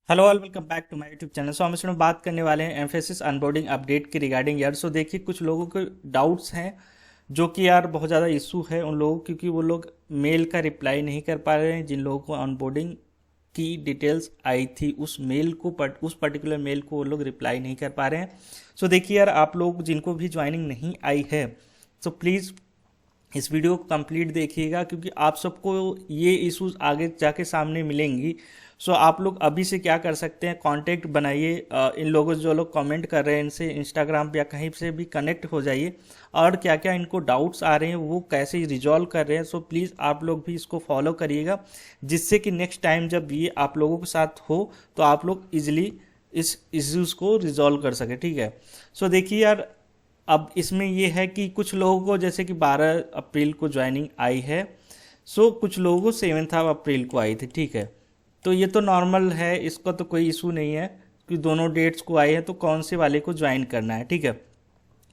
Hello all, welcome back to my YouTube channel. So हम इसमें बात करने वाले हैं एम्फेसिस ऑनबोर्डिंग अपडेट के रिगार्डिंग। यार सो देखिए, कुछ लोगों के डाउट्स हैं जो कि यार बहुत ज़्यादा इशू है उन लोगों, क्योंकि वो लोग मेल का रिप्लाई नहीं कर पा रहे हैं। जिन लोगों को ऑनबोर्डिंग की डिटेल्स आई थी उस मेल को उस पर्टिकुलर मेल को वो लोग रिप्लाई नहीं कर पा रहे हैं। सो देखिए यार, आप लोग जिनको भी ज्वाइनिंग नहीं आई है, सो प्लीज़ इस वीडियो को कंप्लीट देखिएगा, क्योंकि आप सबको ये इश्यूज आगे जाके सामने मिलेंगी। सो आप लोग अभी से क्या कर सकते हैं, कांटेक्ट बनाइए इन लोगों जो लोग कमेंट कर रहे हैं, इनसे इंस्टाग्राम पे या कहीं से भी कनेक्ट हो जाइए, और क्या क्या इनको डाउट्स आ रहे हैं वो कैसे रिजॉल्व कर रहे हैं। सो प्लीज़ आप लोग भी इसको फॉलो करिएगा, जिससे कि नेक्स्ट टाइम जब ये आप लोगों के साथ हो तो आप लोग इजिली इस इश्यूज़ को रिजॉल्व कर सके। ठीक है। सो देखिए यार, अब इसमें ये है कि कुछ लोगों को जैसे कि 12 अप्रैल को ज्वाइनिंग आई है, सो कुछ लोगों को 7 अप्रैल को आई थी। ठीक है। तो ये तो नॉर्मल है, इसका तो कोई इशू नहीं है कि दोनों डेट्स को आए हैं तो कौन से वाले को ज्वाइन करना है। ठीक है।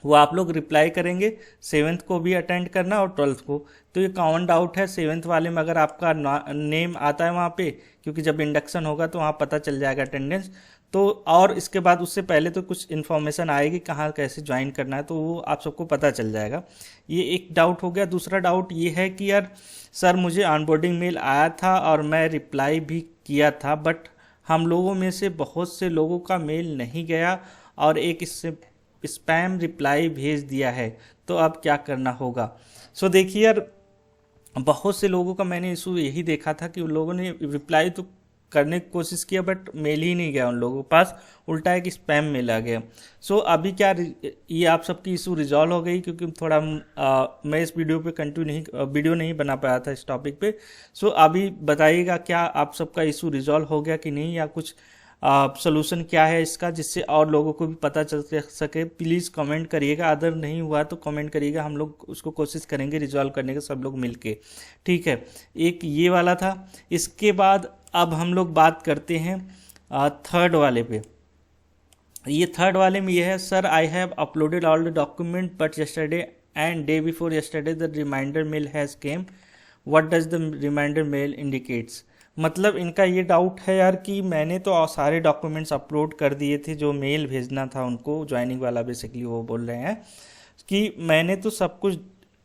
वो आप लोग रिप्लाई करेंगे, 7 को भी अटेंड करना और 12 को। तो ये कॉमन डाउट है 7 वाले में, अगर आपका नेम आता है वहाँ पे, क्योंकि जब इंडक्शन होगा तो वहाँ पता चल जाएगा अटेंडेंस। तो और इसके बाद उससे पहले तो कुछ इन्फॉर्मेशन आएगी कहाँ कैसे ज्वाइन करना है, तो वो आप सबको पता चल जाएगा। ये एक डाउट हो गया। दूसरा डाउट ये है कि यार सर, मुझे ऑनबोर्डिंग मेल आया था और मैं रिप्लाई भी किया था, बट हम लोगों में से बहुत से लोगों का मेल नहीं गया और एक इससे स्पैम रिप्लाई भेज दिया है, तो अब क्या करना होगा। सो देखिए यार, बहुत से लोगों का मैंने इशू यही देखा था कि उन लोगों ने रिप्लाई तो करने की कोशिश किया बट मेल ही नहीं गया उन लोगों के पास, उल्टा एक स्पैम मेल आ गया। सो अभी क्या ये आप सबकी इशू रिजॉल्व हो गई, क्योंकि थोड़ा मैं इस वीडियो पे कंटिन्यू नहीं वीडियो नहीं बना पाया था इस टॉपिक पे। सो अभी बताइएगा क्या आप सबका इशू रिजॉल्व हो गया कि नहीं, या कुछ सोल्यूशन क्या है इसका, जिससे और लोगों को भी पता चल सके। प्लीज़ कमेंट करिएगा, अदर नहीं हुआ तो कमेंट करिएगा, हम लोग उसको कोशिश करेंगे रिजॉल्व करने का सब लोग मिलके। ठीक है। एक ये वाला था। इसके बाद अब हम लोग बात करते हैं थर्ड वाले पे। ये थर्ड वाले में ये है, sir I have uploaded all the document but yesterday and day before yesterday the reminder mail has came, what does the reminder mail indicates. मतलब इनका ये डाउट है यार कि मैंने तो सारे डॉक्यूमेंट्स अपलोड कर दिए थे, जो मेल भेजना था उनको, ज्वाइनिंग वाला बेसिकली वो बोल रहे हैं कि मैंने तो सब कुछ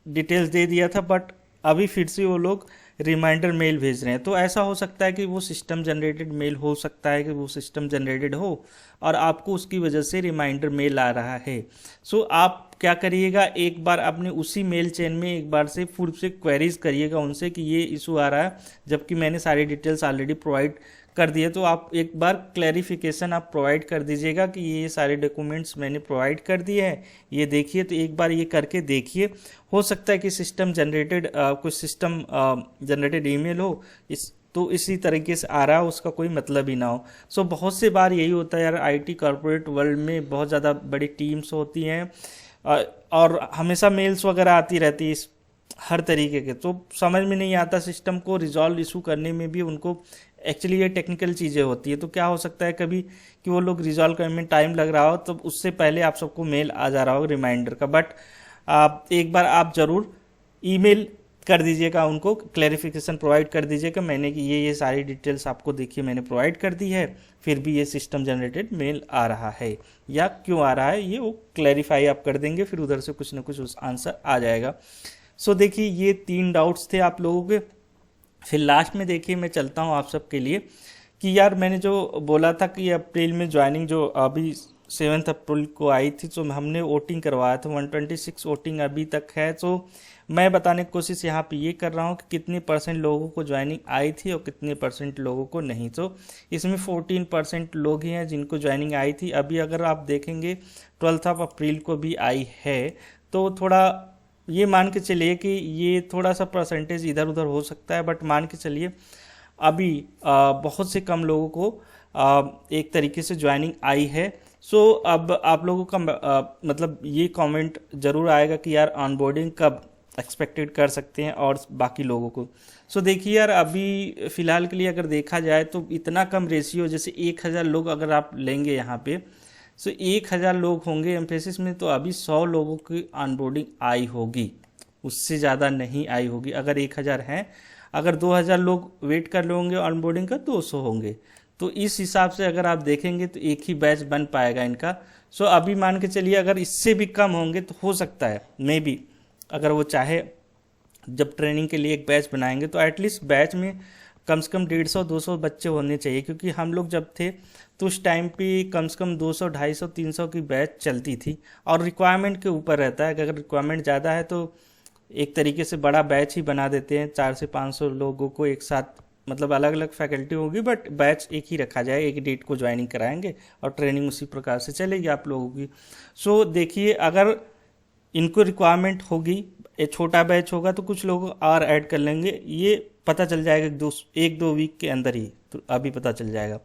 डिटेल्स दे दिया था, बट अभी फिर से वो लोग रिमाइंडर मेल भेज रहे हैं। तो ऐसा हो सकता है कि वो सिस्टम जनरेटेड मेल हो सकता है, कि वो सिस्टम जनरेटेड हो और आपको उसकी वजह से रिमाइंडर मेल आ रहा है। सो आप क्या करिएगा, एक बार अपने उसी मेल चेन में एक बार से फिर से क्वेरीज करिएगा उनसे कि ये इशू आ रहा है, जबकि मैंने सारी डिटेल्स ऑलरेडी प्रोवाइड कर दिए। तो आप एक बार क्लैरिफिकेशन आप प्रोवाइड कर दीजिएगा कि ये सारे डॉक्यूमेंट्स मैंने प्रोवाइड कर दिए हैं, ये देखिए। तो एक बार ये करके देखिए, हो सकता है कि सिस्टम जनरेटेड कुछ सिस्टम जनरेटेड ईमेल हो, इस तो इसी तरीके से आ रहा हो, उसका कोई मतलब ही ना हो। सो बहुत से बार यही होता है यार, आईटी कॉर्पोरेट वर्ल्ड में बहुत ज़्यादा बड़ी टीम्स होती हैं और हमेशा मेल्स वगैरह आती रहती है हर तरीके के, तो समझ में नहीं आता सिस्टम को रिजॉल्व इशू करने में भी उनको। एक्चुअली ये टेक्निकल चीज़ें होती है, तो क्या हो सकता है कभी कि वो लोग रिजॉल्व करने में टाइम लग रहा हो, तो उससे पहले आप सबको मेल आ जा रहा हो रिमाइंडर का। बट आप एक बार आप ज़रूर ईमेल कर दीजिएगा उनको, क्लैरिफिकेशन प्रोवाइड कर दीजिएगा मैंने कि ये सारी डिटेल्स आपको देखिए मैंने प्रोवाइड कर दी है, फिर भी ये सिस्टम जनरेटेड मेल आ रहा है या क्यों आ रहा है, ये वो क्लैरिफाई आप कर देंगे, फिर उधर से कुछ ना कुछ उस आंसर आ जाएगा। सो देखिए, ये 3 डाउट्स थे आप लोगों के। फिर लास्ट में देखिए, मैं चलता हूँ आप सबके लिए कि यार मैंने जो बोला था कि अप्रैल में ज्वाइनिंग जो अभी 7 अप्रैल को आई थी, तो हमने वोटिंग करवाया था, 126 वोटिंग अभी तक है। तो मैं बताने की कोशिश यहाँ पे ये कर रहा हूँ कि कितने % लोगों को ज्वाइनिंग आई थी और कितने % लोगों को नहीं। तो इसमें 14% लोग ही हैं जिनको ज्वाइनिंग आई थी। अभी अगर आप देखेंगे 12 अप्रैल को भी आई है, तो थोड़ा ये मान के चलिए कि ये थोड़ा सा परसेंटेज इधर उधर हो सकता है, बट मान के चलिए अभी बहुत से कम लोगों को एक तरीके से ज्वाइनिंग आई है। सो अब आप लोगों का मतलब ये कमेंट जरूर आएगा कि यार ऑनबोर्डिंग कब एक्सपेक्टेड कर सकते हैं और बाकी लोगों को। सो देखिए यार, अभी फ़िलहाल के लिए अगर देखा जाए तो इतना कम रेशियो, जैसे 1000 लोग अगर आप लेंगे यहाँ पे, सो 1000 लोग होंगे एम्फेसिस में, तो अभी 100 लोगों की ऑनबोर्डिंग आई होगी, उससे ज़्यादा नहीं आई होगी। अगर 1000 हैं, अगर 2000 लोग वेट कर रहे होंगे ऑनबोर्डिंग का, 200 होंगे। तो इस हिसाब से अगर आप देखेंगे तो एक ही बैच बन पाएगा इनका। सो अभी मान के चलिए अगर इससे भी कम होंगे तो हो सकता है मे बी, अगर वो चाहे जब ट्रेनिंग के लिए एक बैच बनाएंगे तो एटलीस्ट बैच में कम से कम 150-200 बच्चे होने चाहिए, क्योंकि हम लोग जब थे तो उस टाइम पे कम से कम 200, 250, 300 की बैच चलती थी। और रिक्वायरमेंट के ऊपर रहता है कि अगर रिक्वायरमेंट ज़्यादा है तो एक तरीके से बड़ा बैच ही बना देते हैं, 400 से 500 लोगों को एक साथ, मतलब अलग अलग फैकल्टी होगी बट बैच एक ही रखा जाए, एक डेट को ज्वाइनिंग कराएंगे और ट्रेनिंग उसी प्रकार से चलेगी आप लोगों की। सो देखिए अगर इनको रिक्वायरमेंट होगी, ये छोटा बैच होगा तो कुछ लोग और ऐड कर लेंगे, ये पता चल जाएगा 1-2 वीक के अंदर ही, तो अभी पता चल जाएगा।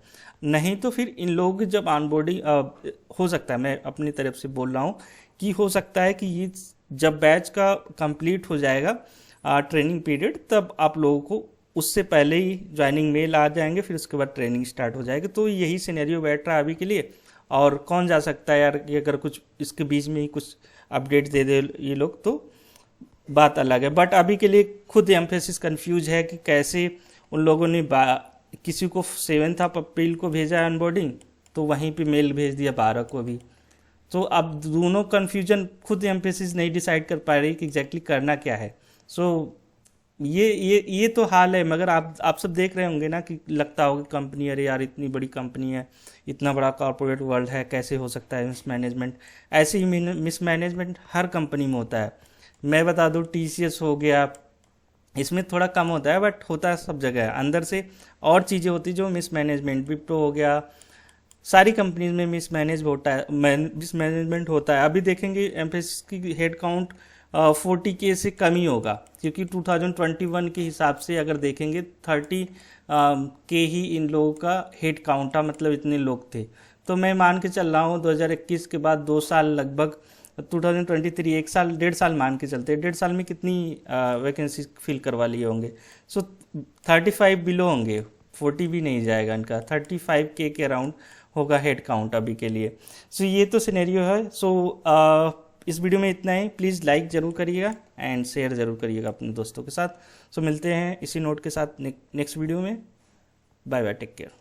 नहीं तो फिर इन लोगों की जब ऑनबोर्डिंग हो सकता है, मैं अपनी तरफ से बोल रहा हूँ कि हो सकता है कि ये जब बैच का कंप्लीट हो जाएगा ट्रेनिंग पीरियड, तब आप लोगों को उससे पहले ही ज्वाइनिंग मेल आ जाएंगे, फिर उसके बाद ट्रेनिंग स्टार्ट हो जाएगी। तो यही सिनेरियो बैठ रहा है अभी के लिए। और कौन जा सकता है यार, ये अगर कुछ इसके बीच में ही कुछ अपडेट दे दे ये लोग तो बात अलग है। बट अभी के लिए खुद एम्फेसिस कंफ्यूज है कि कैसे उन लोगों ने किसी को 7 अप्रैल को भेजा अनबोर्डिंग, तो वहीं पे मेल भेज दिया 12 को भी। तो अब दोनों कन्फ्यूजन खुद एम्फेसिस नहीं डिसाइड कर पा रही कि एग्जैक्टली करना क्या है। सो ये तो हाल है। मगर आप सब देख रहे होंगे ना कि लगता होगा कंपनी, अरे यार इतनी बड़ी कंपनी है, इतना बड़ा कॉर्पोरेट वर्ल्ड है, कैसे हो सकता है मिसमैनेजमेंट। ऐसे ही मिसमैनेजमेंट हर कंपनी में होता है। मैं बता दूँ TCS हो गया, इसमें थोड़ा कम होता है बट होता है सब जगह। अंदर से और चीज़ें होती जो मिसमैनेजमेंट, विप्रो हो गया, सारी कंपनीज में मिसमैनेजमेंट होता है। अभी देखेंगे एम्फेसिस की हेड काउंट 40K से कम ही होगा, क्योंकि 2021 के हिसाब से अगर देखेंगे 30K ही इन लोगों का हेड काउंट था, मतलब इतने लोग थे। तो मैं मान के चल रहा हूँ 2021 के बाद 2 साल लगभग 2023, 1 साल 1.5 साल मान के चलते हैं, 1.5 साल में कितनी वैकेंसी फिल करवा लिए होंगे। सो 35 बिलो होंगे, 40 भी नहीं जाएगा इनका, 35K के अराउंड होगा हेड काउंट अभी के लिए। सो ये तो सिनेरियो है। सो इस वीडियो में इतना ही। प्लीज़ लाइक ज़रूर करिएगा एंड शेयर ज़रूर करिएगा अपने दोस्तों के साथ। सो मिलते हैं इसी नोट के साथ नेक्स्ट वीडियो में। Bye bye, take care.